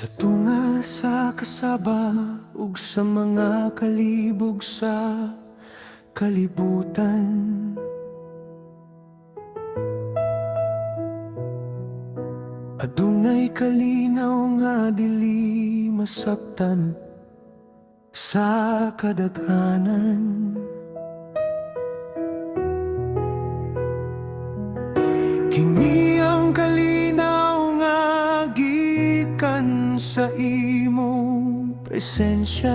Sa tunga sa kasaba ug sa mga kalibog sa kalibutan, adunay kalinaw nga dili masabtan sa kadaghanan. Kini ang kalinaw nga gikan sa imong presensya,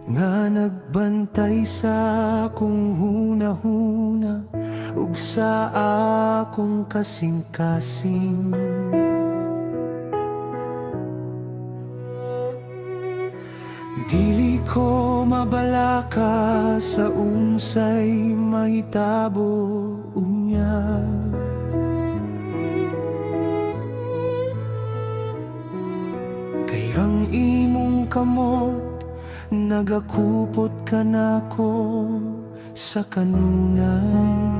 nga nagbantay sa akong hunahuna ug sa akong kasing-kasing. Dili ko mabalaka sa unsay mahitabo unya, kay ang imong kamot nagakupot ka nako sa kanunay.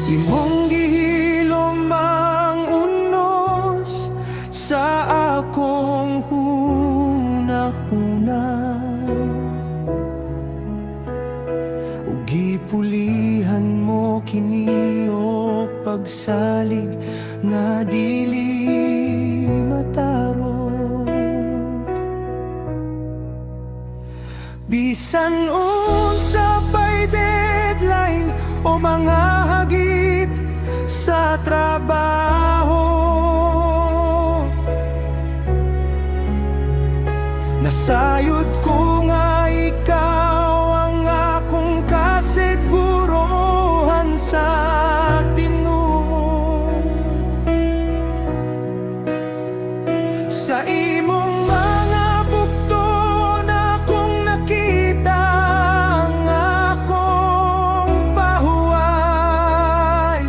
Imong gihilom ang unos sa akong hunahuna, ug gipulihan mo kini o pagsalig nga dili matarong. Bisan unsa pa'y deadline o mga hagit sa trabaho, nasayod ko nga ikaw ang akong kasiguruhan sa tinuod. Sa imong mga bugton akong nakita ang akong pahuway.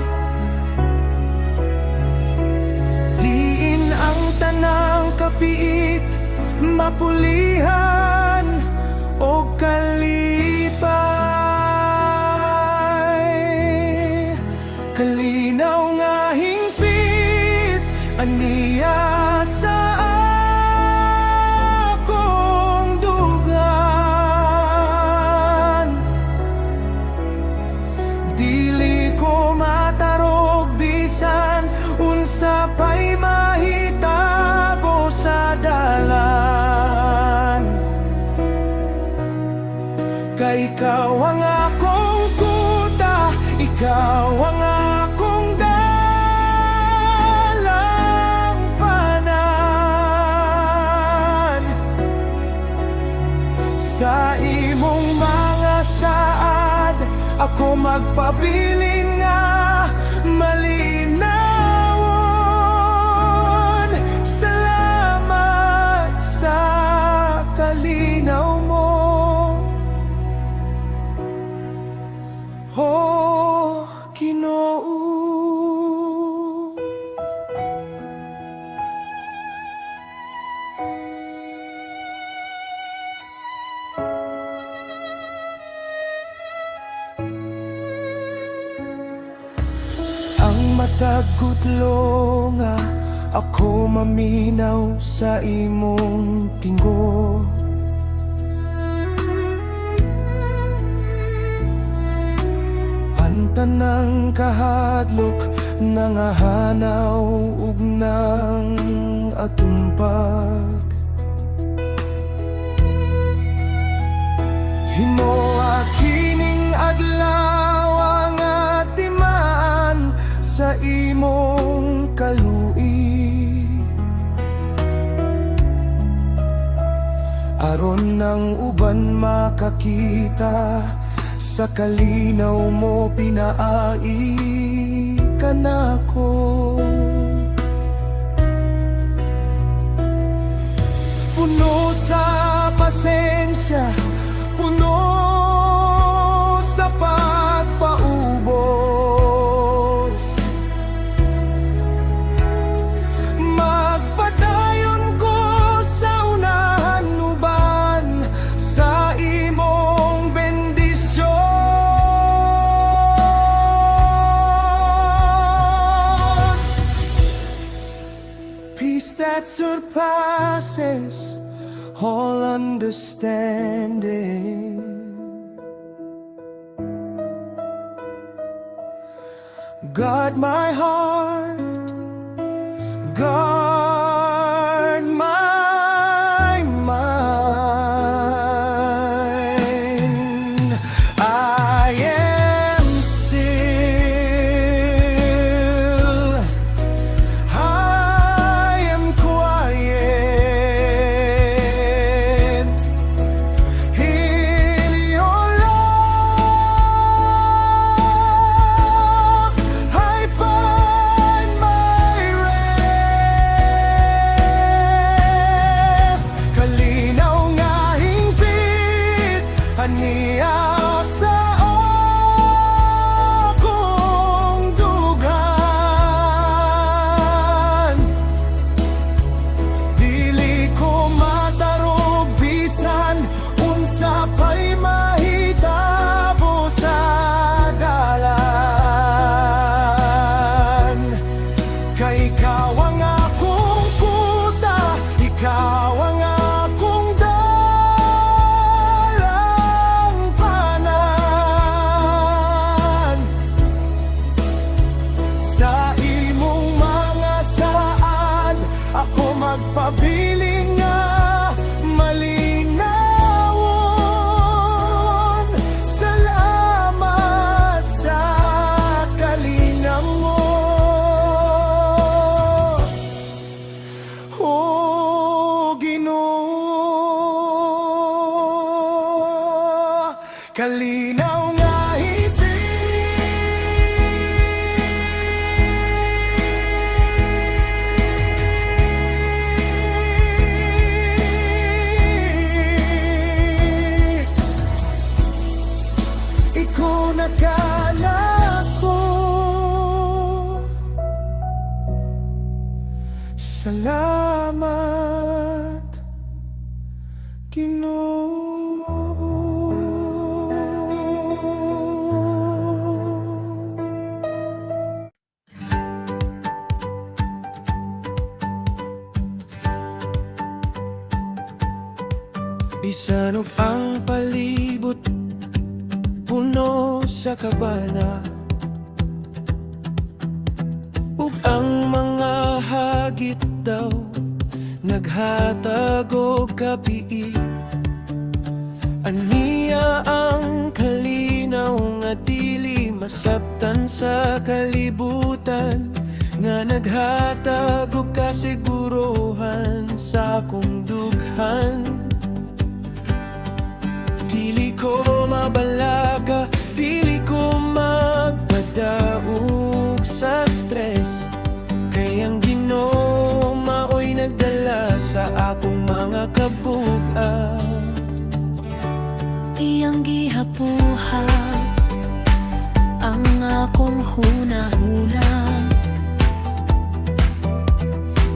Diin ang tanang kapiit mapulihan o kalipay. Kalinaw nga hingpit aniya sa akong dugan. Dili ko matarog bisan unsa pa'y mahitabo sa dalan, kay ikaw ang akong kuta, ikaw ang akong dalampanan. Sa imong mga saad ako magpabilin nga malinawon. Salamat sa kalinaw mo, oh Ginoo. Ang matag kudlo nga ako maminaw sa imong tingog, ang tanang kahadlok nangahanaw ug nang atumpag. Himoa kining adlaw ang atiman sa imong kaluoy, aron nang uban makakita sa kalinaw mo pinaai ka nako. Puno sa pasensya, puno sa pagpaubos, magpadayon ko sa unahan uban sa imong bendisyon. that surpasses all understanding. Guard my heart, guard my mind. I am still, I am quiet in your love. I find my rest. Kalinaw nga hingpit, aniya sa akong dugan. Dili ko matarog bisan unsa pa'y mahitabo sa dalan. Kay ikaw ang akong puta, ikaw ang akong dalampanan. Sa imong mga saad, ako magpabiling nga malinawon. Salamat sa kalinang mo, O Ginoo. Kalinaw nga ikaw nakala ko. Salamat, Ginoo. Bisan og ang palibot puno sa kabana, ug ang mga hagit daw naghatag og kapiit. Aniya ang kalinaw nga dili masabtan sa kalibutan, nga naghatag og kasiguruhan sa akong dughan. Dili ko mabalaga, dili ko magpadaog sa stress. Kay ang Ginoo mao'y nagdala sa akong mga kabugat. Iyang gihapuhan ang akong hunahuna.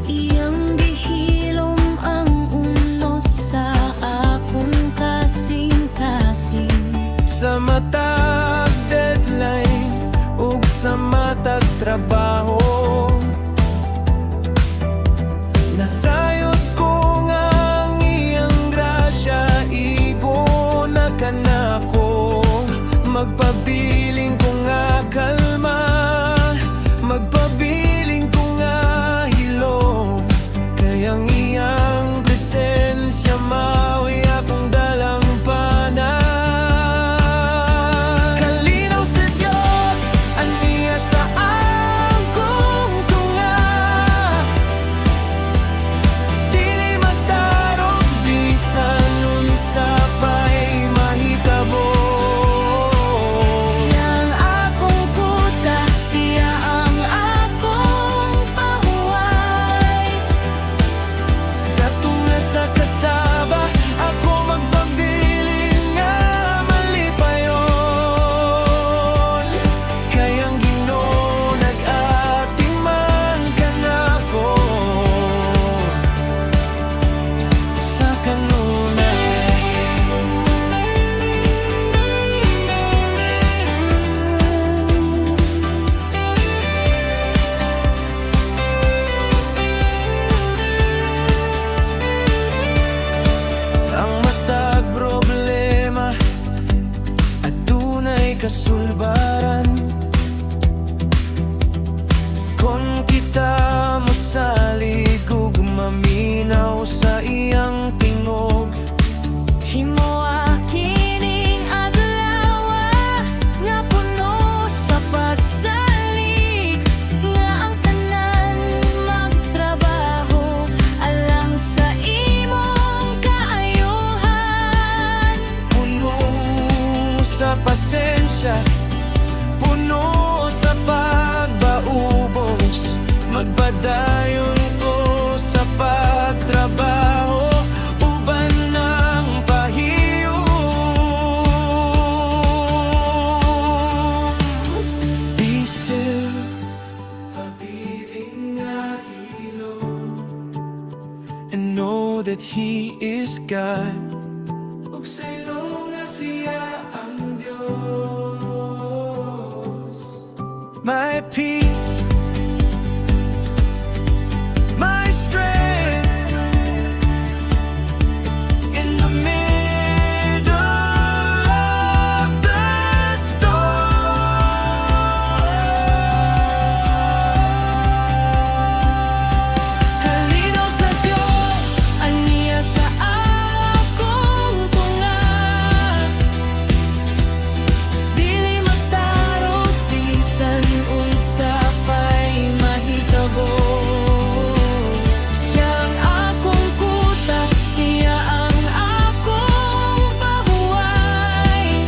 Iyang gihilom ang ulos sa akong kasing-kasing. Sa matag deadline ug sa matag trabaho, nasayot ko nga ang iyang grasya, ibon na kanako. Magpabiling ko nga kalma, magpabiling ko nga hilom. Kay ang iyang presensya mao'y akong dalampanan. Kalinaw sa Diyos, aniya sa akong that He is God. Ug sa ilong nga siya ang Diyos. My peace, my strength, in the middle of the storm. Kalinaw sa Diyos, aniya sa akong tunga. Dili magtarog, bisan unsa pa'y mahitabo. Siya ang akong kuta, siya ang akong pahuway.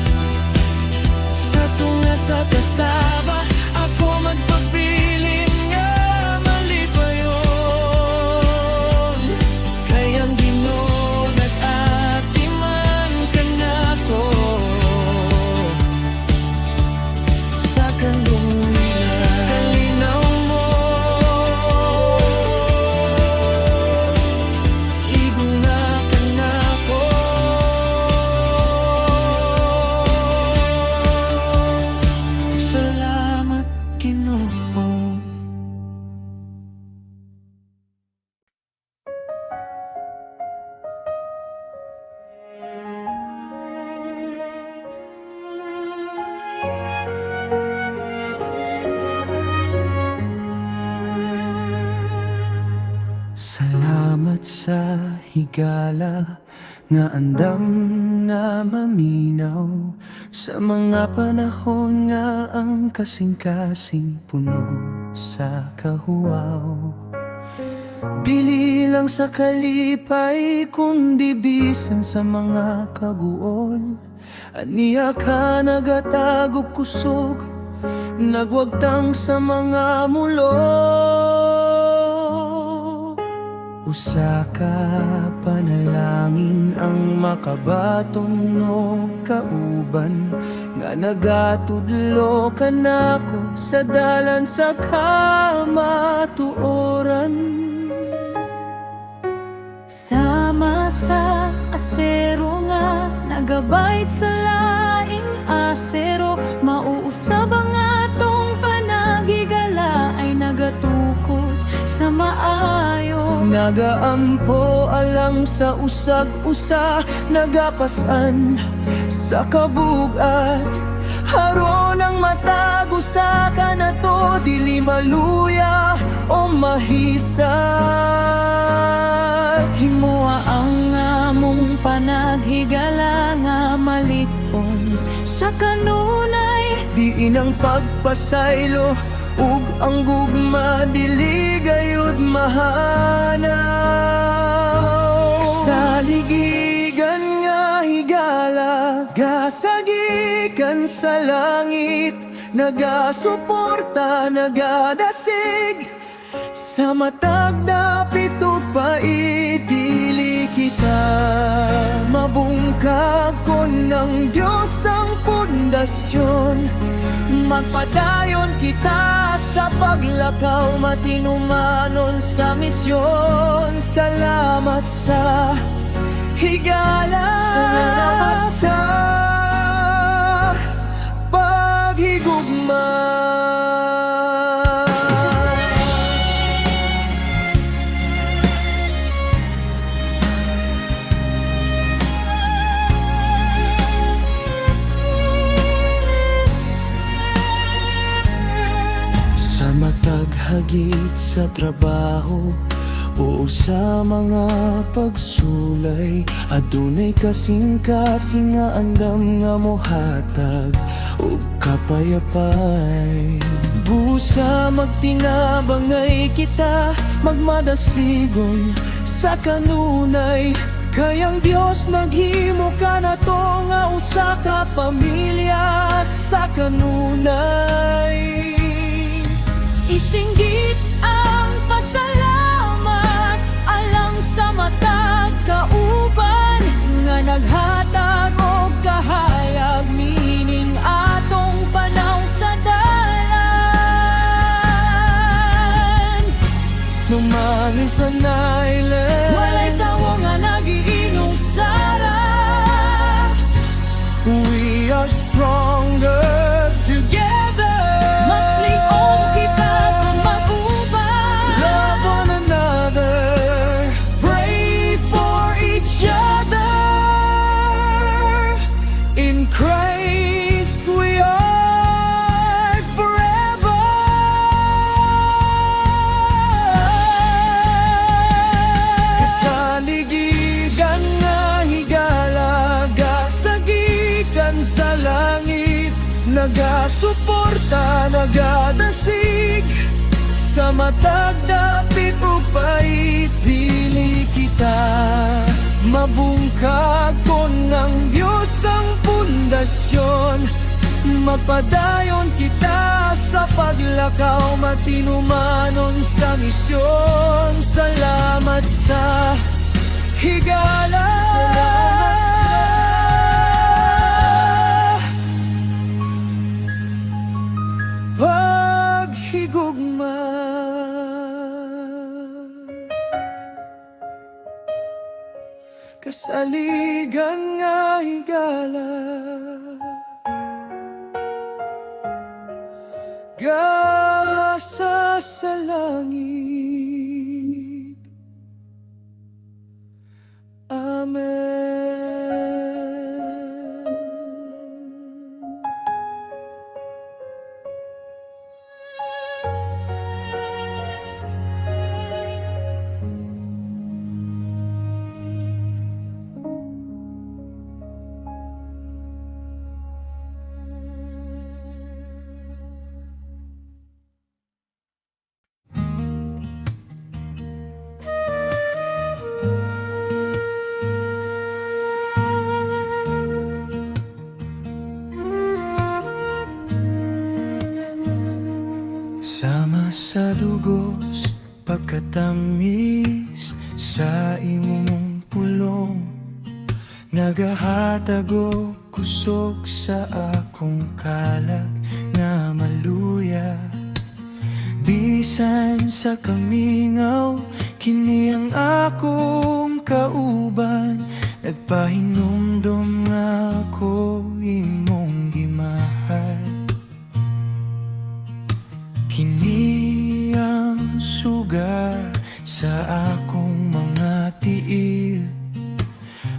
Sa tunga sa kasaba, ako magpabiling nga malipayon. Kayang Ginoo nag-atiman ka nako sa kalungan. Kalinaw mo, iguna ka nako. Salamat, Ginoo. Salamat sa higala nga andam nga maminaw sa mga panahon nga ang kasing-kasing puno sa kahuwaw. Bili lang sa kalipay kundi bisan sa mga kaguol. Aniya ka nagatagog kusog, nagwagtang sa mga mulo. Usa ka panalangin ang makabaton no kauban nga nagatudlo ka nako sa dalan sa kamatuoran. Sama sa asero nga nagabait sa laing asero. Mauusab ang atong panagigala ay nagatukod sa maayo. Nagaampo alang sa usag-usa, nagapasan sa kabugat. Haron ang matago sa kanato, dili maluya o mahisap. Himuha ang among panaghigala nga malipon sa kanunay. Diin ang pagpasaylo ug ang gugma dili gayud mahanaw. Sa ligigan nga higala gasagikan sa langit, nagasuporta nagadasig sa matag dapit ug pait. Dili kita mabungkag kon ang Diyos ang pundasyon. Magpadayon kita sa paglakaw, matinumanon sa misyon. Salamat sa higala, salamat sa paghigugma. Sa mataghagit sa trabaho o sa mga pagsulay, adunay kasing-kasing nga andam nga mohatag o kapayapay. Busa magtinabangay kita, magmadasigon sa kanunay. Kayang Diyos naghimo ka na to nga usa ka pamilya sa kanunay. Isinggit ang pasalamat alang sa matag kauban nga naghatag og kahayag mining atong panaw sa dalan. Numangis sa island, Walay tawong nga stronger together. Mas liog kita kung mag-uban. Love one another, pray for each other. In Christ we are forever. Kasaligigan nga higalaga sa gikan sa langit, nagasuporta, nagadasig sa matag dapit upay dili kita mabungkag kon ng Diyos ang pundasyon. Mapadayon kita sa paglakaw, matinumanon sa misyon. Salamat sa higala. Paghigugma. Kasaligan nga higala, gasa sa langit. Amen. Sama sa dugos, pagkatamis sa imong pulong, nagahatag og kusog sa akong kalag nga maluya. Bisan sa kamingaw, kini ang akong kauban, nagpahinumdum nga ako imong gimahal. Kini ang suga sa akong mga tiil,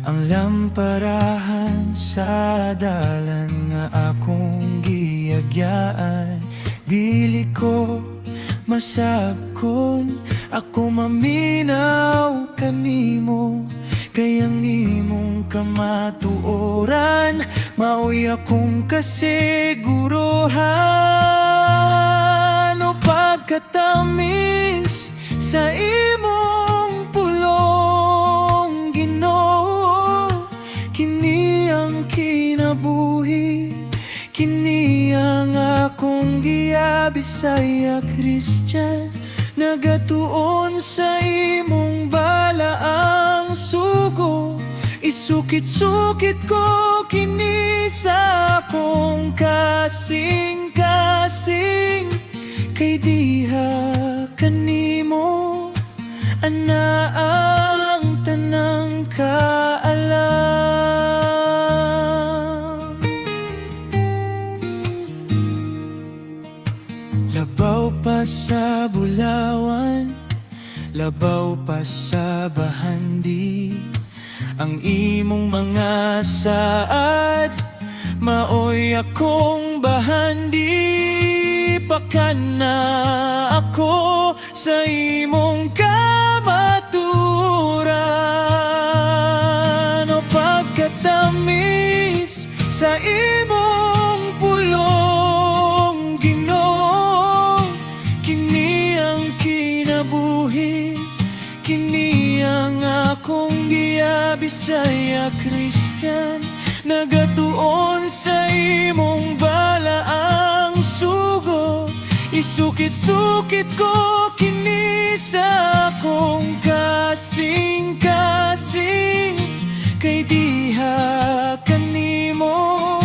ang lamparahan sa dalan nga akong giagyaan. Dili ko masabkon ako maminaw kanimo, kay ang imong kamatuoran maoy akong kasiguruhan. O pagkatamis sa imong pulong, Ginoo, kini ang kinabuhi, kini ang akong giya. Bisaya Christian, nagatuon sa imong balaang sugo. Isukit-sukit ko kini sa akong kasing-kasing, kay diha kanimo ana ang tanang kaalam. Labaw pa sa bulawan, labaw pa sa bahandi, ang imong mga saad maoy akong bahandi. Pakana ako sa imong kamaturan. O pagkatamis sa imong pulong, Ginoo, kini ang kinabuhi, kini ang akong giya. Bisaya Christian, nagatuon sa imong balaang sugo. Isukit-sukit ko kini sa akong kasing-kasing, kay diha kanimo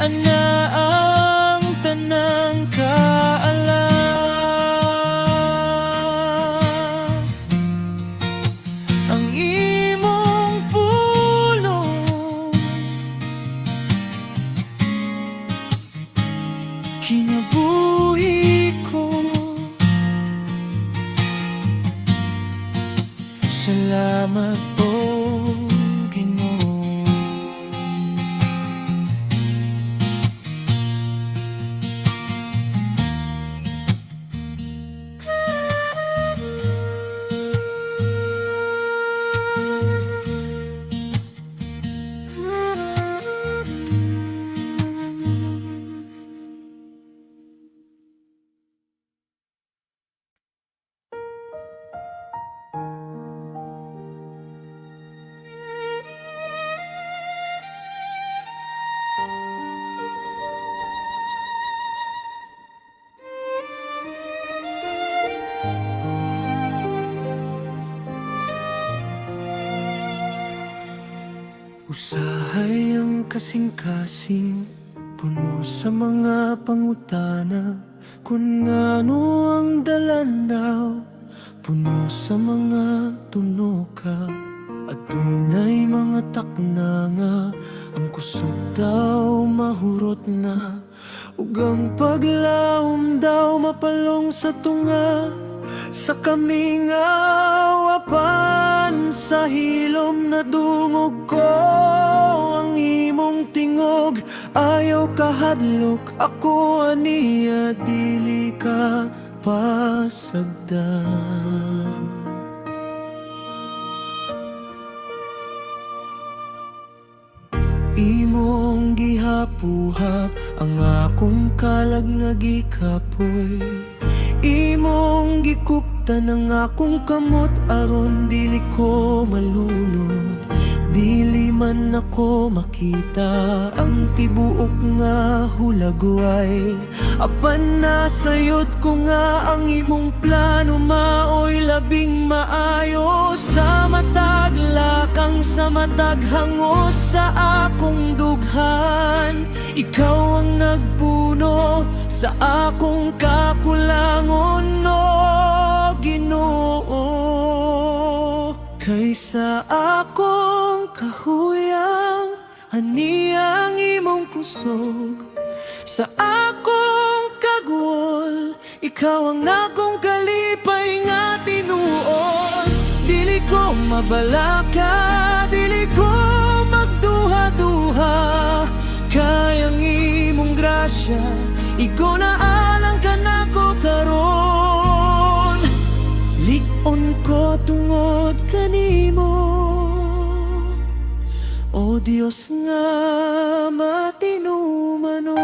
ana ang tanang kaalam. Ang imong pulong, Salamat po, Ginoo. Usahay ang kasing-kasing, puno sa mga pangutana, kung ngano ang dalandaw, puno sa mga tunoka. At tunay mga taknanga, ang kusog daw mahurot na, ug ang paglaom daw mapalong sa tunga. Sa kaming awapan, sa hilom na dungog ko ang imong tingog. Ayaw kahadlok ako aniya, dili ka pasagdan. Imong gihapuhap ang akong kalag nga gikapoy. Imong gikuptan ang akong kamot aron dili ko malunod. Dili man ako makita ang tibuok nga hulagway. Apan nasayod ko nga ang imong plano maoy labing maayo. Sa matag lakang, sa matag hangos sa akong dughan, ikaw ang nagpuno sa akong kakulangon, no Ginoo. Kaysa akong kahuyang, aniyang imong kusog. Sa akong kagwol, ikaw ang nakong kalipay nga tinuod. Dili ko mabalaka, dili ko magduha-duha, kayang imong grasya, ikaw na alang ka na ko karon. Lik-on ko tungod kanimo, o Dios nga matinumanon.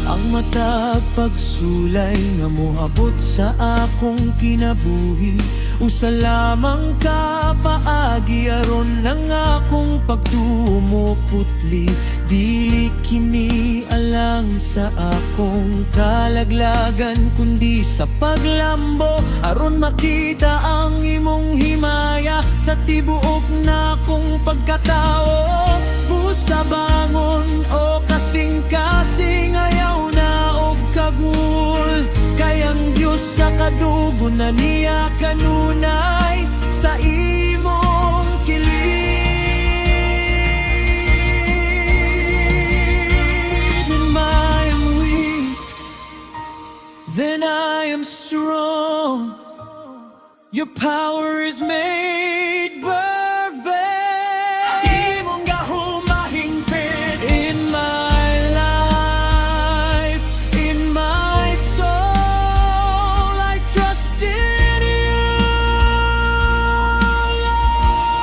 Ang matag pagsulay nga moabot sa akong kinabuhi, usa lamang ka paagi aron ng akong pagtumo putli. Dili kini alang sa akong kalaglagan, kundi sa paglambo aron makita ang imong himaya sa tibuok na akong pagkatao. Busa bangon o kasing-kasing, ayaw na og kagul, kayang Diyos sa kadugo na niya kanunay sa imong kilid. When I am weak, then I am strong. Your power is made perfect. Imong gahumahingpit in my life, in my soul. I trust in you, Lord.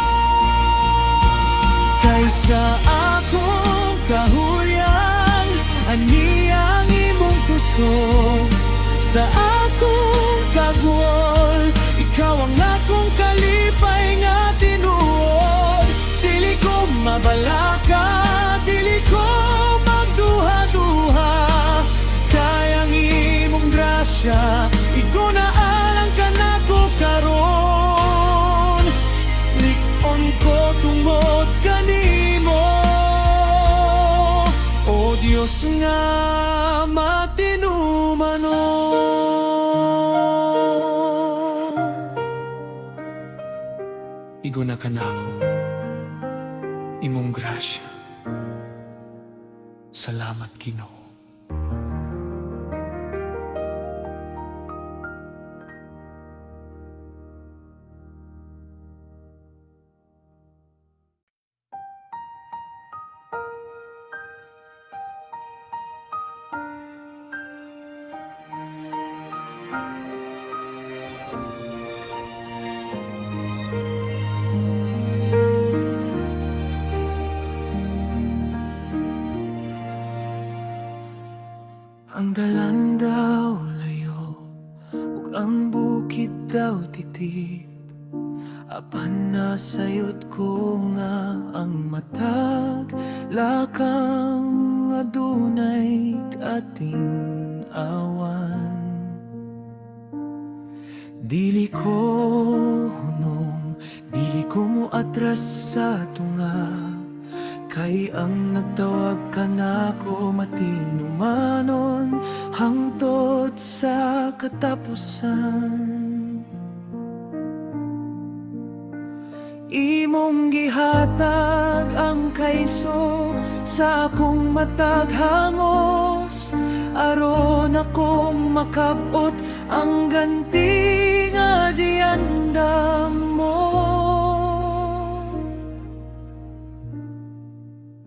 Kaysa akong kahuyang, aniyang imong kusog. Sa akong kagwol, ikaw ang akong kalipay nga tinuod. Dili ko mabalaka, dili ko magduha-duha, kayang imong grasya, ikaw na alang ka na ko karon. Lik-on ko tungod kanimo, o Dios nga matinumanon. Igo na ka na ako, imong grasya. Salamat, Ginoo. Ang dalan daw layo, ug ang bukid daw titip. Apan nasayod ko nga ang matag lakang adunay ating awan. Dili ko hunong, dili ko mo atras sa tunga. Kay ang nagtawag ka nako matinumanon hangtod sa katapusan. Imong gihatag ang kaisog sa akong matag hangos, aron akong makabot ang ganti nga diandam mo.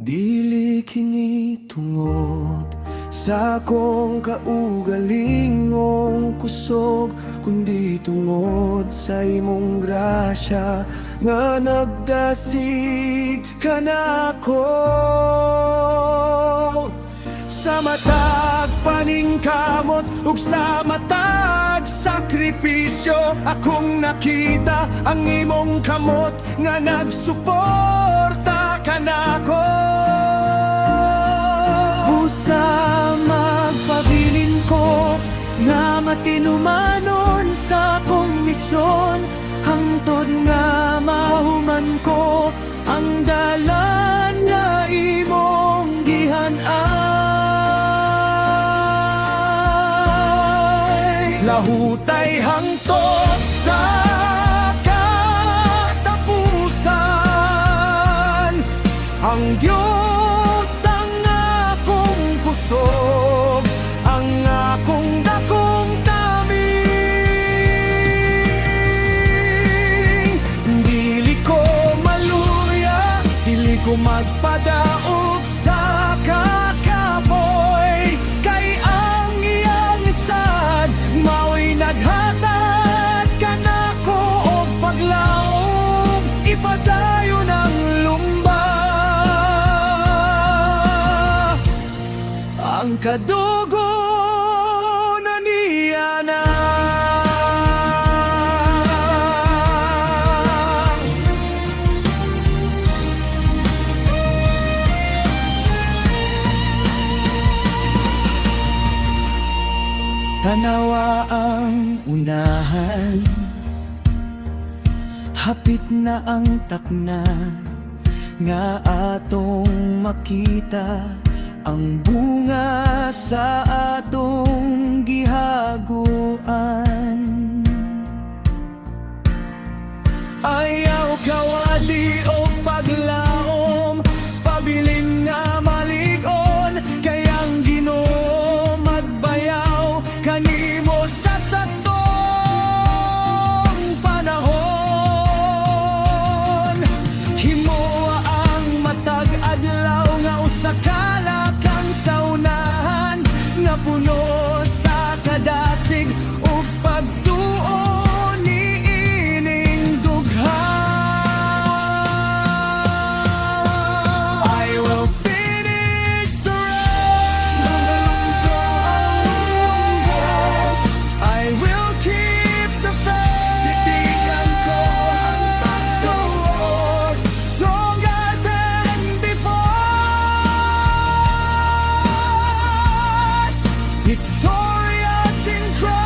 Dili kini tungod sa akong kaugalingong kusog, kundi tungod sa imong grasya nga nagdasig kanako. Sa matag paningkamot ug sa matag sakripisyo, akong nakita ang imong kamot nga nagsuporta kanako. Busa magpabilin ko nga matinumanon sa akong misyon, hangtod nga mahuman ko ang dalan nga imong gihan-ay. Lahutay hangtod sa katapusan, ang Diyos ang akong kusog, ang akong dakong taming. Dili ko maluya, dili ko magpadaog sa kakapoy, kay ang iyang isad mao'y naghatag kanako og paglaom, ipadayon ang lumba. Ang kadugo na niya na tanawa ang unahan, hapit na ang takna nga atong makita ang bunga sa atong gihaguan. Ayaw kawali o paglaom, pabilin nga maligon, kayang Ginoo magbayaw kanimo sa satong panahon. Himoa ang matag adlaw nga usa ka lakang sa unahan, nga puno sa kadasig ug pagtuo niining dugha. I will finish the race, I will keep the faith, titigan ko ang pagtuon, stronger than before, victorious in Christ.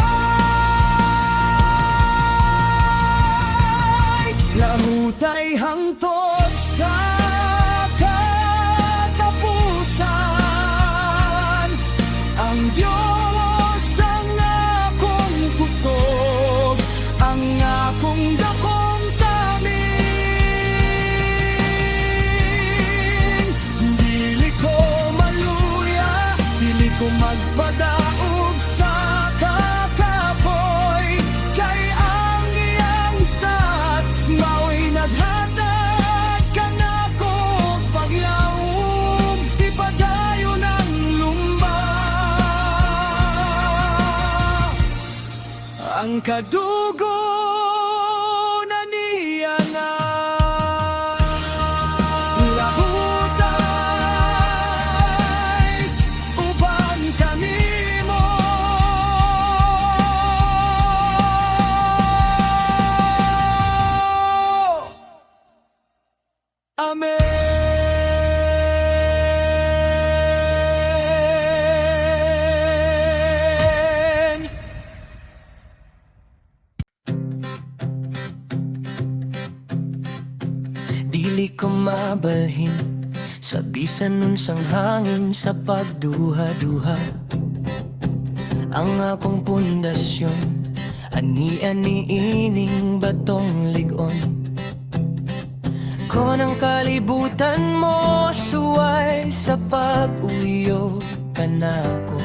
Lahutay hangtod sa katapusan, ang Diyos ang akong kusog, ang akong dakong taming. sa dugo na niya nga lahutay uban kanimo. Amen. Dili ko mabalhin sa bisan nun sang hangin sa pagduha-duha. Ang akong pundasyon, ani-ani ining batong ligon. Ko ng kalibutan mo, suway sa pag-uyo ka na ko.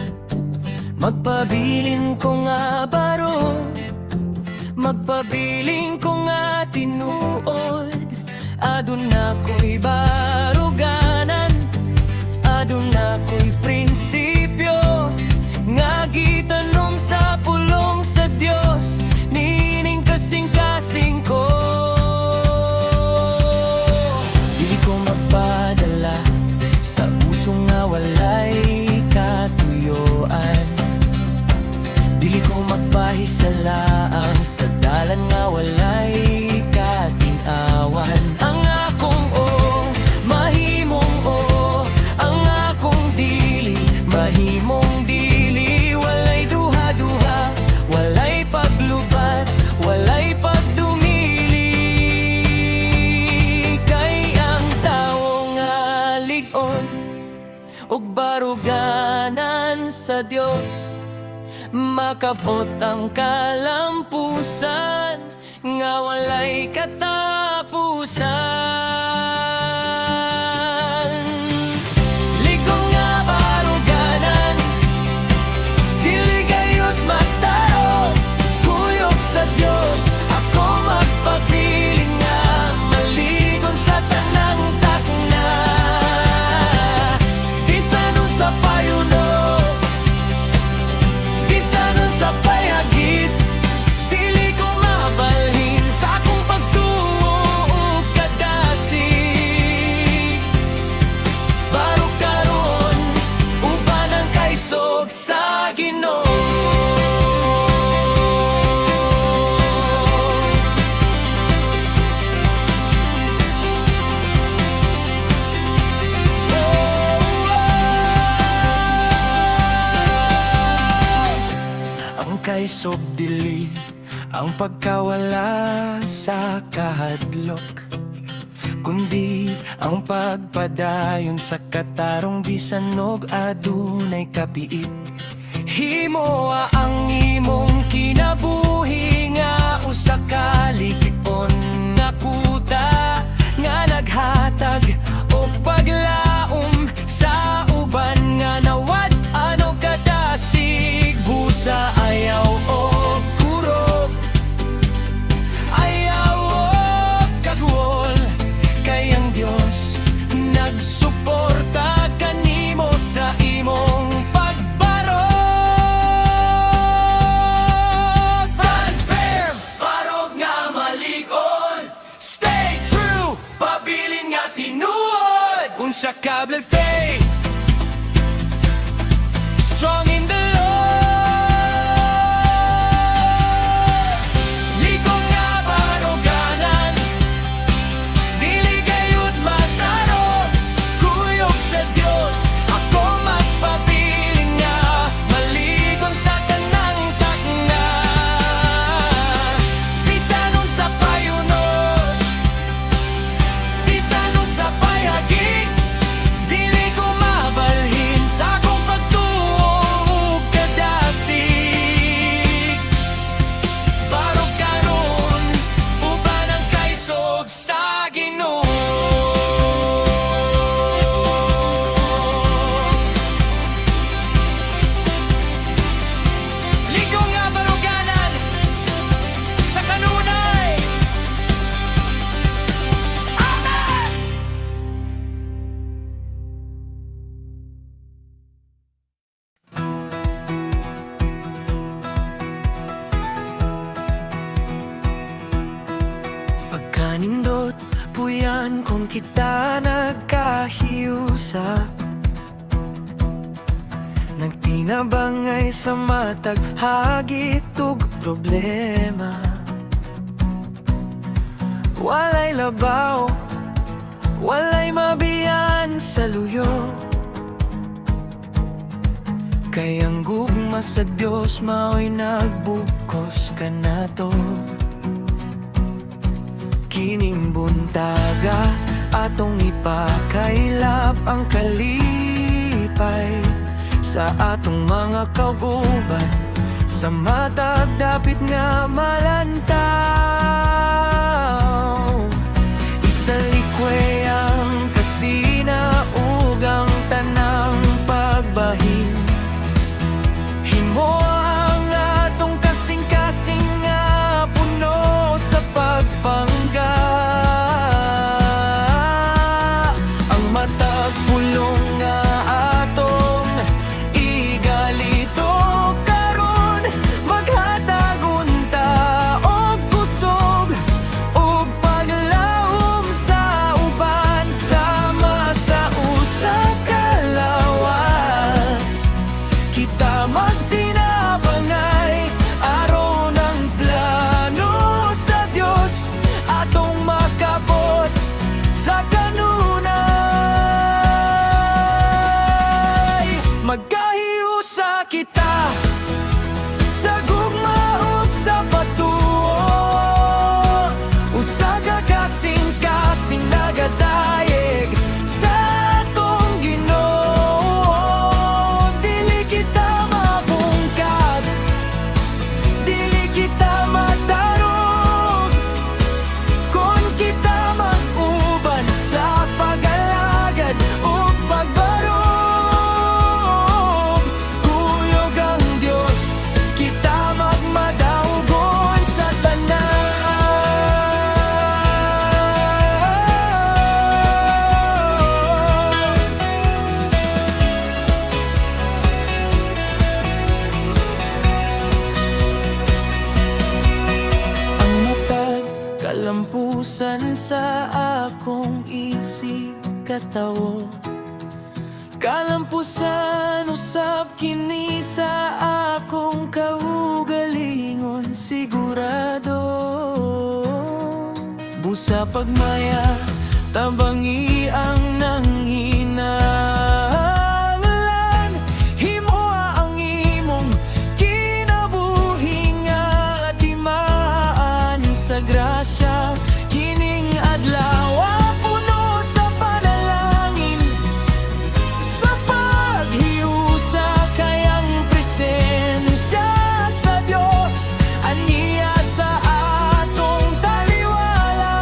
Magpabilin ko nga baro, magpabilin ko nga tinuod. Adun ako'y baruganan, adun ako'y prinsipyo, nga gitanom sa pulong sa Dios, nining kasing-kasing ko. Dili ko magpadala sa puso nga walay katuyuan. Dili ko magpahisalaang sa dalan nga walay katinawan. Ang akong mahimong ang akong dili, mahimong dili. Walay duha-duha, walay paglubat, walay pagdumili. Kay ang tawo nga ligon ug baruganan sa Dios, makabot ang kalampusan nga walay katapusan. Ligong nga baruganan, dili gayud matao, kuyog sa Dios ako magpabilin nga maligon sa tanang takna. Bisan sa payunos, bisan sa payagid, dili ko mabalhin sa akong pagtuo ug kadasig. Baro karon, uban ang kaisog sa Ginoo. Ang kaisog dili ang pagkawala sa kahadlok, kundi ang pagpadayon sa katarong bisan og adunay kapiit. Himoa ang imong kinabuhi nga usa ka ligon nga kuta nga naghatag og paglaom sa uban nga nawad ano kadasig. Busa ayaw og kurog, ayaw og kagwol, kay ang Dios nagsuporta kanimo sa imong pagbaro. Stand firm, barog nga maligon, stay true, pabilin nga tinuod. Unsa ka blood faith, strong in the Lord. Ligong nga baruganan, dili gayud mataro, kuyog sa Dios ako magpabilin nga maligon sa tanang takna. Bisan sa payunos, bisan sa payagig, dili ko Kanindot puyan kung kita nagkahiusap, nagtinabangay sa matag hagit ug problema. Walay labaw, walay mabiyan sa luyo, kay ang gugma sa Dios mao'y nagbukos ka na to. Kining buntaga atong ipakailap ang kalipay sa atong mga kauguban, sa matag dapit nga malantaw. Isalikwe ang kasina ug ang tanang pagbahin, himo ang atong kasing-kasing nga puno sa pagpangga. Ang matag pulong nga atong igalito karon, maghatag unta og kusog ug paglawom sa uban, sama sa usa ka lawas. Kita magtinabangay aron ang plano sa Dios atong makabot sa kanunay. Magkahiusa kita sa gugma ug sa patuo, usa ka kasing-kasing nagadayeg sa atong Ginoo. Dili kita mabungkag, dili kita matarog, kon kita mag-uban sa pag-alagad ug pagbarog. Kuyog ang Dios, kita magmadaugon sa tanan. Ang matag kalampusan sa akong isip katawo, kalampusan usab kini sa akong kaugalingon sigurado. Busa pagmaya tabangi ang nanghinahanglan, himoa ang imong kinabuhi nga timaan sa grasya. Kining adlaw puno sa panalangin, sa paghiusa kay ang presensya sa Dios aniya sa atong taliwala.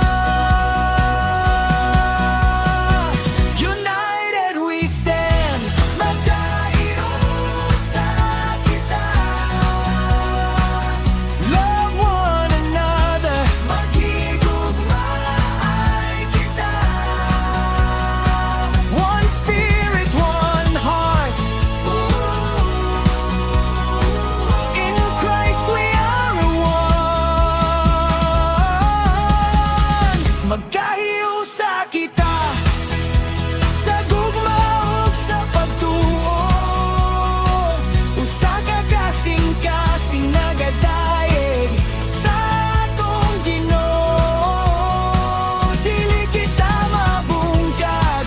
United we stand, magkahiusa kita. Love one another, maghigugmaay kita. One spirit, one heart, in Christ we are one. Magkahiusa kita sa gugma ug sa pagtuo, usa ka kasing-kasing nagadayeg sa atong Ginoo. Dili kita mabungkag,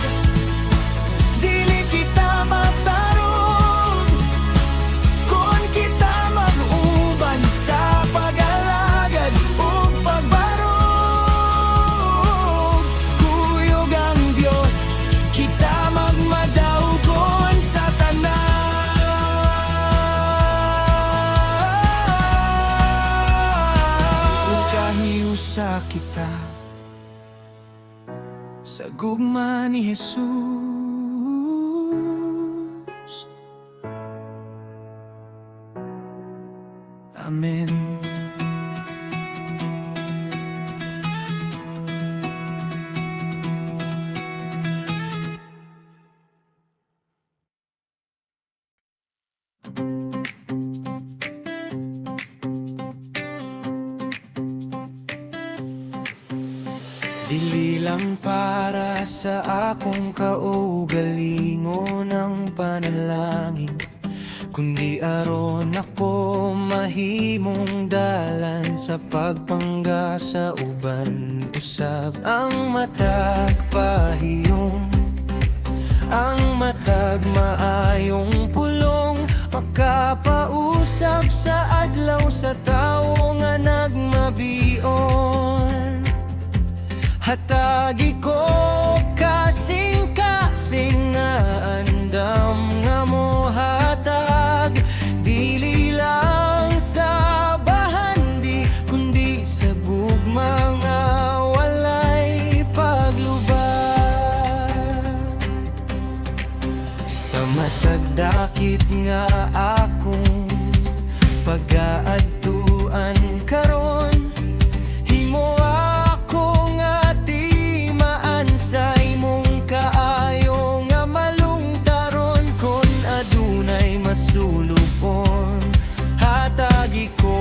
dili kita matarog, kon kita mag-uban sa pag-alagad ug pagbarog. Kuyog ang Dios, kita magmadaugon sa tanan. Magkahiusa kita sa gugma ni Jesus. Amen. Dili lang para sa akong kaugalingon ng panalangin, kundi aron ako mahimong dalan sa pagpangga sa uban. Usab ang matag pahiyong, ang matag maayong pulong, makapausap sa adlaw sa tawo nga nagmabion. Hatagi ko kasing-kasing nga andam nga mohatag, dili lang sa bahandi kundi sa gugma nga walay paglubag. Sa matag dakit nga akong pag-aadtuan karon, himo ako nga timaan sa imong kaayo nga malungtaron. Kon adunay masulupon, hatagi ko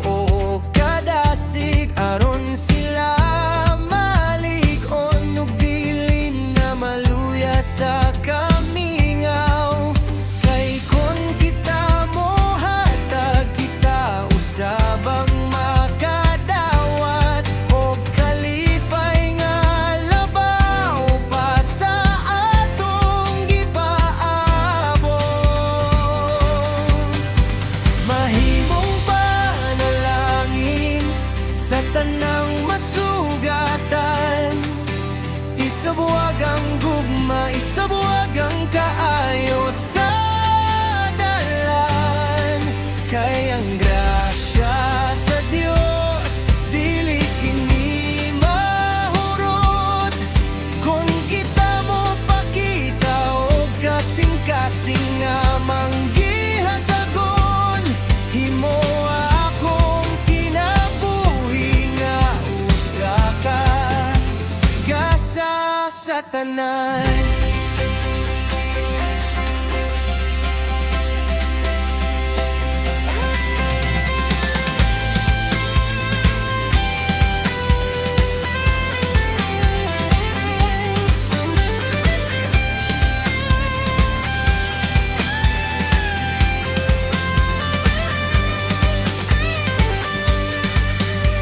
o kadasig aron sila malig-on ug dili na maluya sa kamingaw. Kay kon kita mo hatag, kita usabang makadawat o kalipay nga labaw pa sa atong gipaabot. Mahimong panalangin sa tanang masugatan, isabuwag ang gugma, isabuwag ang kaayo sa dalan. Kay ang grasya sa Dios dili kini mahurot, kung kita mo pakita o kasing-kasing nga manggihatagon. Himo akong kinabuhi nga usa ka gasa sa tanan.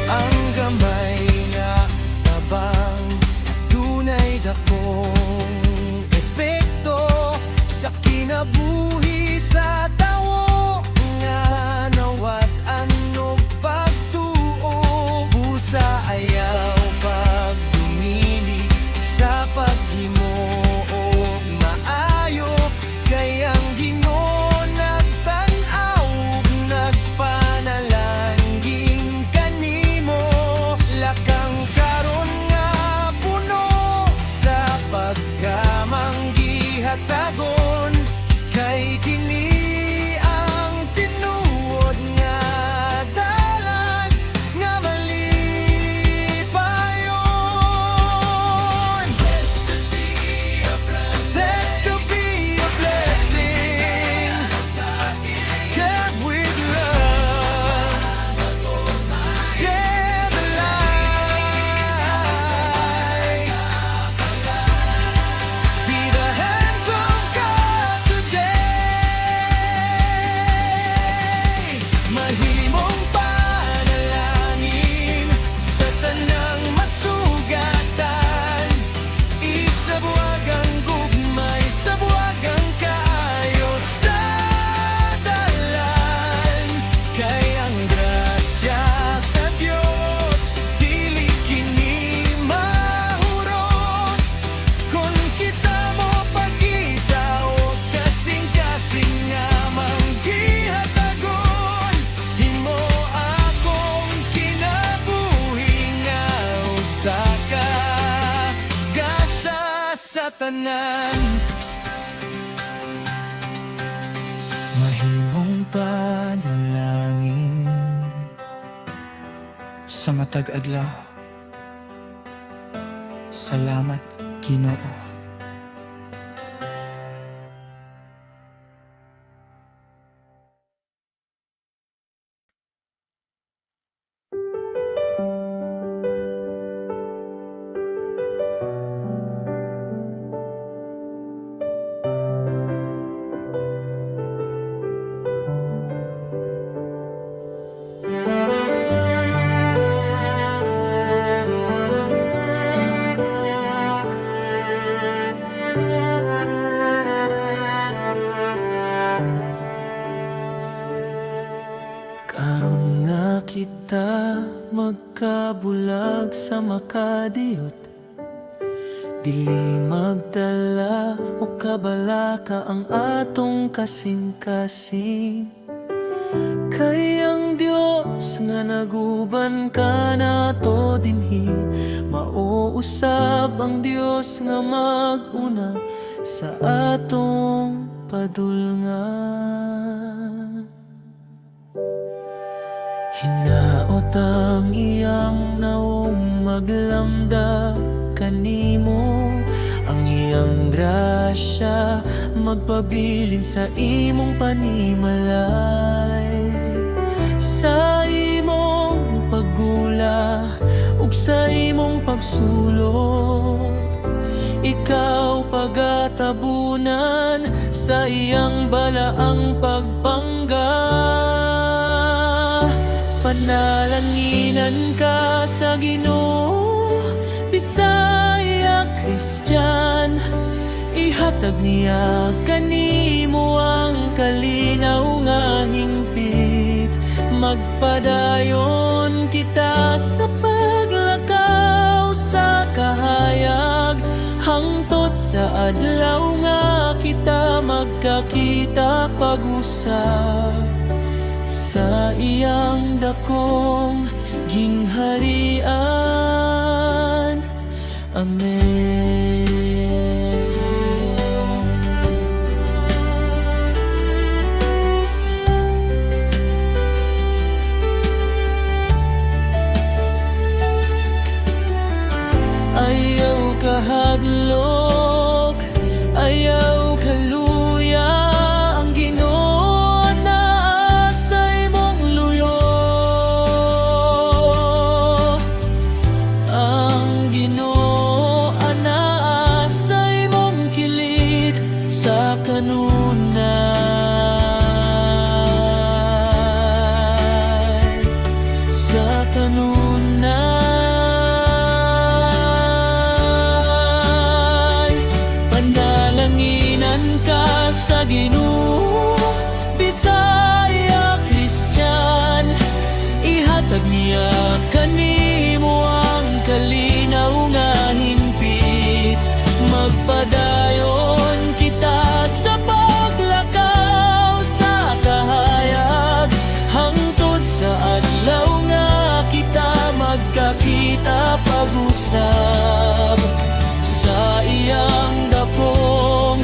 Ang gamay nga tabang dunay dakong epekto sa kinabuhi sa tawo nga nawat-an og pagtuo. Busa ayaw pagdumili sa paghimo og maayo, kay ang Ginoo nagtan-aw ug nagpanalangin kanimo. Lakang karon nga puno sa pagkamanggihatagon, kay kini ang tinuod nga dalan nga malipayon. That's to be a blessing, kept with love, share the light, be the hands of God today. Mahimong panalangin sa tanang masugatan, isabuwag ang gugma, isabuwag ang kaayo sa dalan. Kay ang grasya sa Dios dili kini mahurot, kung kita mo pakita o kasing-kasing nga manggihatagon. Himo akong kinabuhi nga usa ka gasa sa tanan. Mahimong panalangin sa matag adlaw. Salamat, Ginoo. kadiyot. Dili magdala o kabalaka ang atong kasing-kasing. Kay ang Dios nga naguban ka nato dinhi, mauusab ang Dios nga maguna sa atong padulngan. Hinaot ang iyang naong maglamda kanimo, ang iyang grasya magpabilin sa imong panimalay. Sa imong paggula ug sa imong pagsulong, ikaw pagatabunan sa iyang balaang pagpangga. Panalanginan ka sa Ginoo, Bisaya, Kristyan, ihatag niya kanimo ang kalinaw nga hingpit. Magpadayon kita sa paglakaw sa kahayag, hangtod sa adlaw nga kita magkakita pag-usab sa iyang dakong gingharian. Amen. Ayaw kahadlok, ayaw kaluya, ang Ginoo na sa imong luyo. Ang Ginoo na sa imong kilid sa kanunay, sa kanunay. Sa Ginoo, Bisaya, Kristyan, ihatag niya kanimo ang kalinaw nga hingpit. Magpadayon kita sa paglakaw sa kahayag, hangtod sa adlaw nga kita magkakita pag-usab sa iyang dakong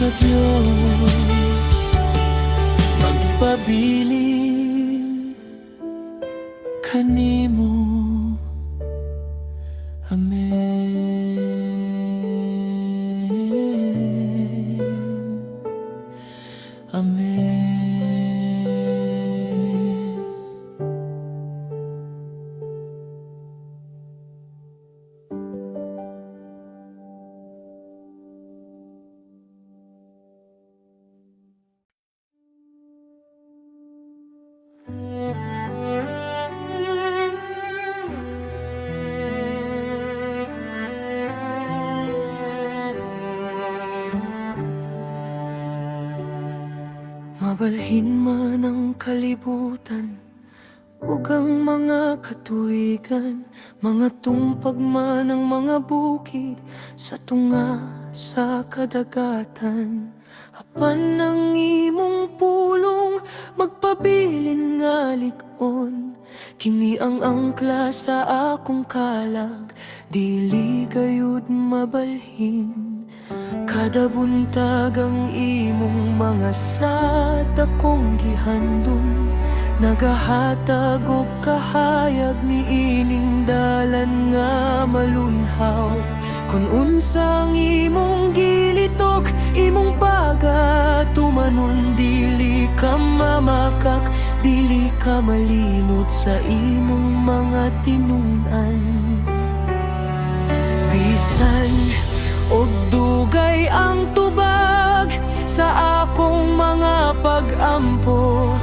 Diyos, magpabilin kanimo. Amen. Amen. Mabalhin man ang kalibutan ug ang mga katuigan, mga tumpag man ang mga bukid sa tunga sa kadagatan. Apan ang imong pulong magpabilin nga lig-on, kini ang angkla sa akong kalag, dili gayud mabalhin. Kada buntag ang imong mga sad akong gihandom, nagahatag og kahayag niining dalan nga malunhaw. Kung unsang imong gilitok, imong pagatumanon, dili ka mamakak, dili ka malimot sa imong mga tinunan. Bisan og dugay ang tubag sa akong mga pag-ampo,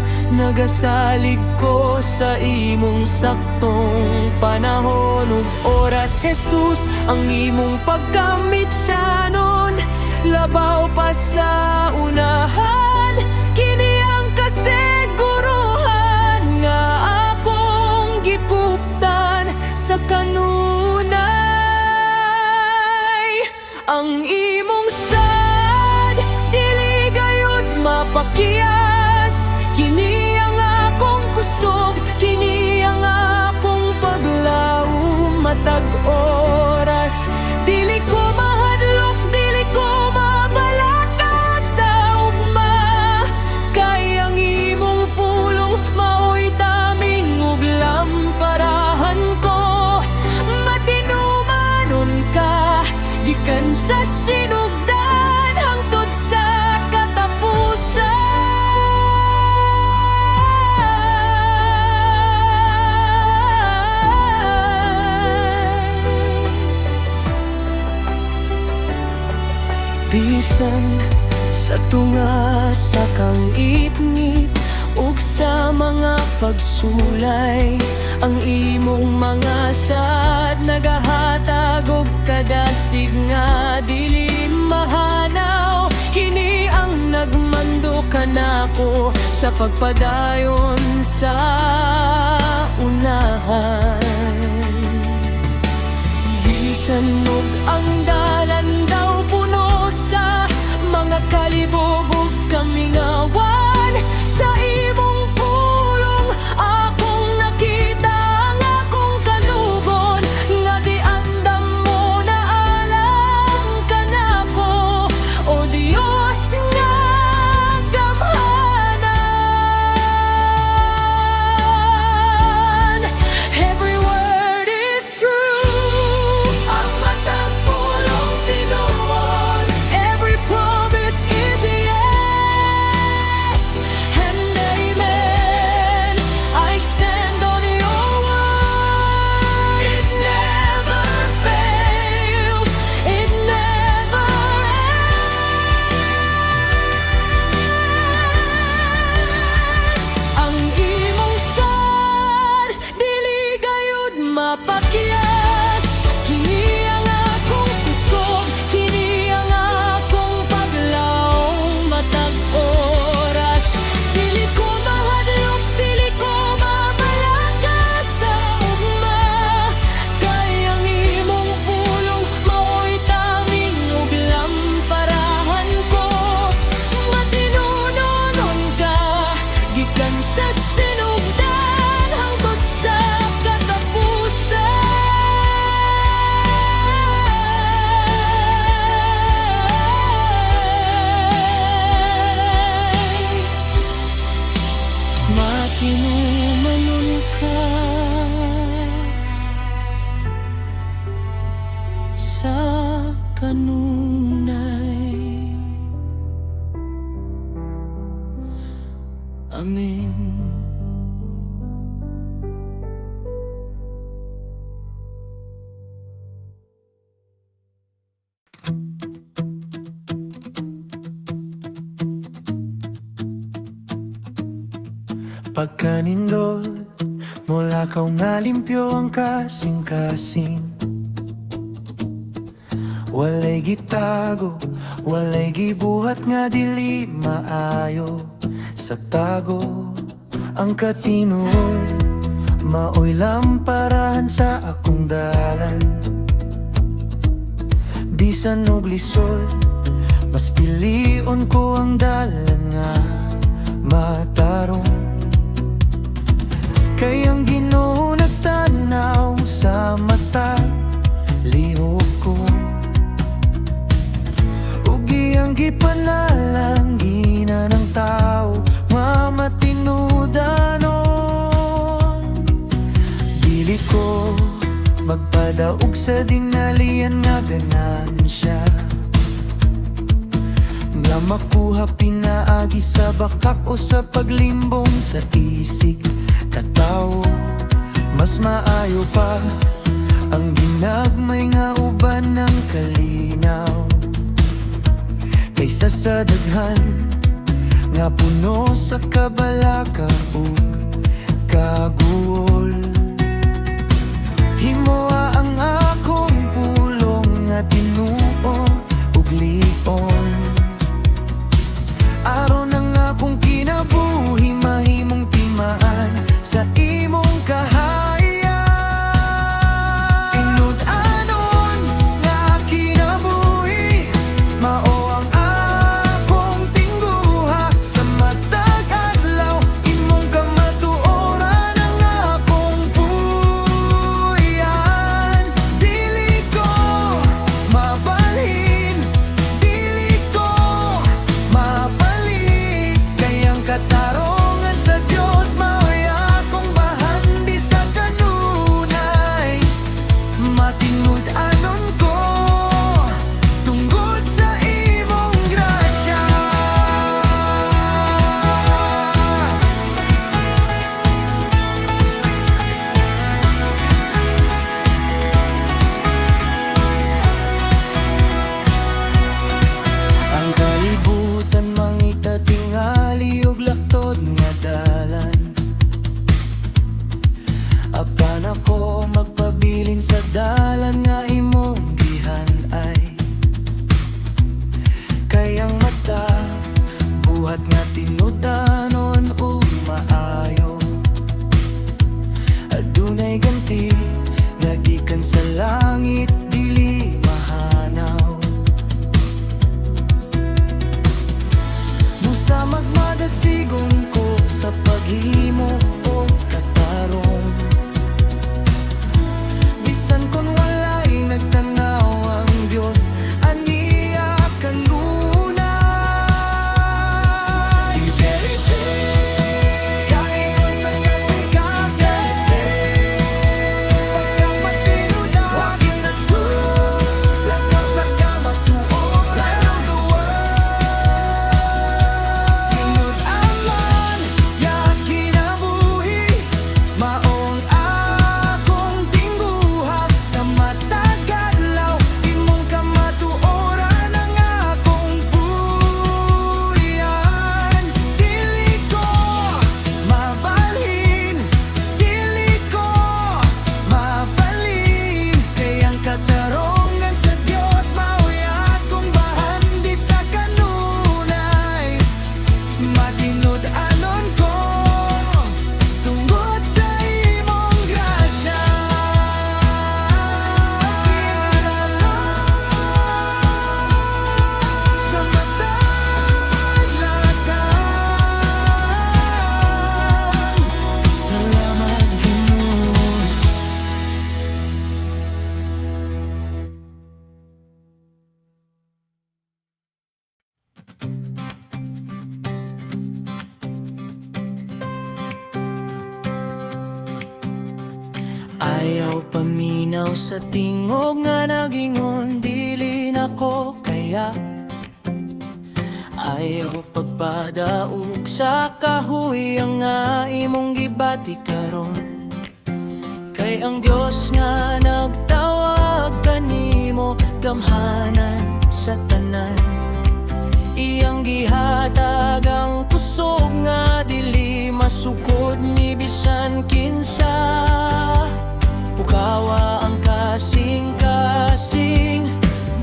nagasalig ko sa imong saktong panahon ug oras. Jesus, ang imong pagkamitsanon labaw pa sa unahan. Kini ang kasiguruhan nga akong gipuptan sa kanunay. Ang imong sad dili gayud mapakiyas. Kini ang akong kusog, kini ang akong paglaom matag oras. Dili ko mahadlok, dili ko mabalaka sa ugma. Kay ang imong pulong mao'y daming ug lamparahan ko. Matinumanon ka, gikan sa sinugdan hangtod sa katapusan. Bisan sa tunga sa kang itngit ug sa mga pagsulay, ang imong mga sad nagahatag og kadasig nga dili mahanaw. Kini ang nagmando kanako sa pagpadayon sa unahan. Bisan og ang dalan daw puno sa mga kalibog ug kamingawan, sa imong pulong akong nakita ang akong kalugon. Nga di andam mo na alam ka nako, o Diyos nga gamhanan. Every word is true, ang matang pulong tinuon. Every promise is yes and amen. I stand on your word. It never fails, it never ends. Ang imong sad dili gayud mapakyas. Kini ang akong kusog, kini ang akong paglaom matag oras. Dili ko mahadlok, dili ko mabalaka sa ugma. Kay ang imong pulong mao'y taming ug lamparahan ko. Matinunon ka, gikan sa sinugdan hangtod sa katapusan. Matinumanon ka sa kanunay. Amen. Pagkanindot mula kaw nga limpyo ang kasing-kasing. Walay gitago, walay gibuhat nga dili maayo. Sa tago ang katinuod, maoy lamparahan sa akong dalan. Bisan og lisod, mas pilion ko ang dalan nga matarong. Kay ang Ginoo nagtanaw sa mata lihok ko, ug iyang gipanalangina ng tao mamatinudanon. Dili ko magpadaog sa dinalian nga ganansya, nga makuha pinaagi sa bakak o sa paglimbong sa isig katao. Mas maayo pa ang ginagmay nga uban ng kalinaw, kaysa sa daghan nga puno sa kabalaka ug kaguol. Himoa ang akong pulong nga tinuo ug lion. Aron ang akong kinabuhi mahimong timaan sa imong kahayag. Tinud-anon nga kinabuhi mao ang akong tingguha sa matag adlaw. Imong kamatuoran ang akong puyan. Dili ko mabalhin, dili ko mabalik, kay ang katarungan sa Dios mao'y akong bahandi sa kanunay. Matinud-anon ko tungod sa imong grasya. Ang kalibutan mangita tingali ug laktod nga dalan. Apan ako magpabilin sa dalan nga imong gihan-ay. Kay ang mata buhat nga tinud-anon ug maayo. Adunay ganti nga gikan sa langit dili mahanaw. Musa magmadasigong ko sa paghimo o katarong. Bisan kon walay nagtanaw ang Dios, aniya kanunay. Iberite, kaingon sa kasing-kasing. Pagkamatinuda, wagin na lakang sa kamatuoran ng luwag. Tinud-anon nga kinabuhi maong akong tingguha sa matag adlaw. Imong kamatuoran ang akong puyan. Dili ko mabalhin, dili ko mabalik, kay ang katarungan sa Dios mao'y akong bahandi sa kanunay. Matinud-anon ko tungod sa imong grasya. Sa matag lakan, salamat Ginoo. Ayaw paminaw sa tingog nga nagingon dili nako kaya. Ayaw pagpadaog sa kahuyang nga imong gibati karon. Kay ang Dios nga nagtawag kanimo gamhanan sa tanan. Iyang gihatag ang tusog nga dili masukod ni bisan kinsa. Ukawa ang kasing-kasing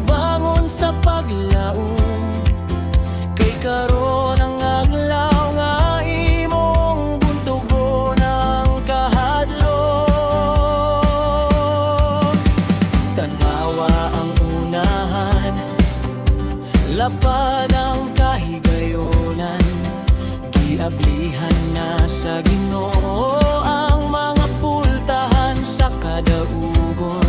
bangon sa paglaom. Kay karon ang adlaw nga imong buntugon ang kahadlok. Tanawa ang unahan, lapad ang kahigayonan. Giablihan na sa Ginoo ang mga pultahan sa kadaugon.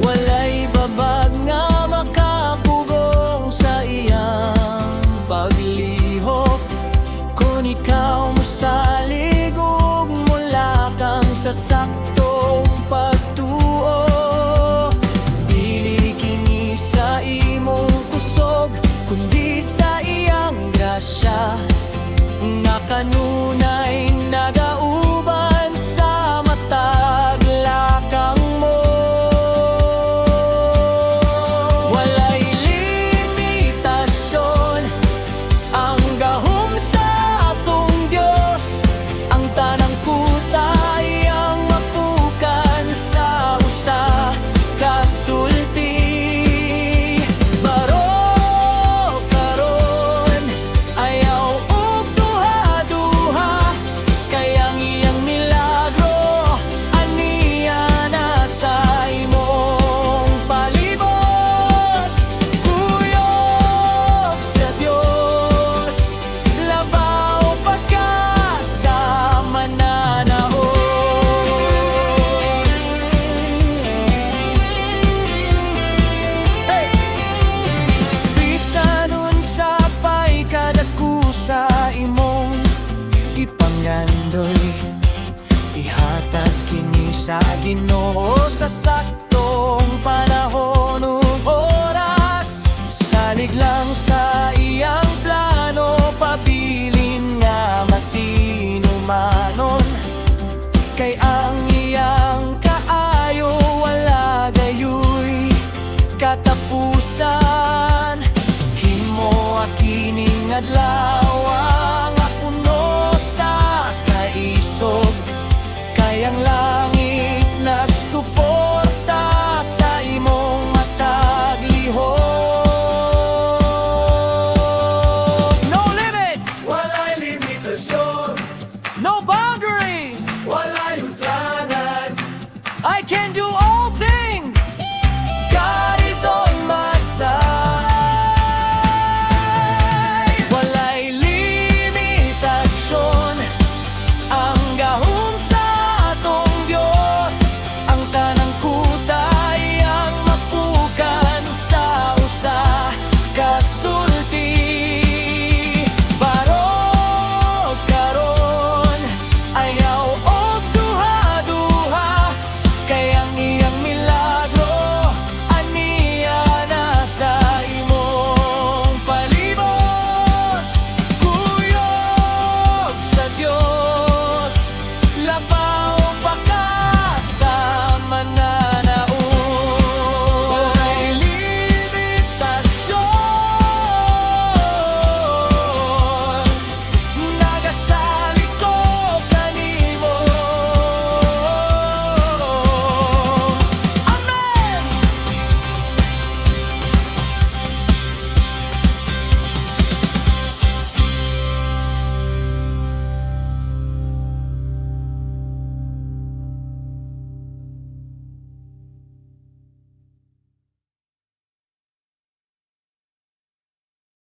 Walay babag nga makapugong sa iyang paglihok. Kung ikaw mosalig ug mulakang sa saktong pagtuo, dili kini sa imong kusog kundi sa iyang grasya nga kanunay nagauban sa matag lakang mo. sa Ginoo sa saktong panahon ug oras. Salig lang sa iyang plano, pabilin nga matinumanon. Kay ang iyang kaayo wala gayoy katapusan. Himo akining adlaw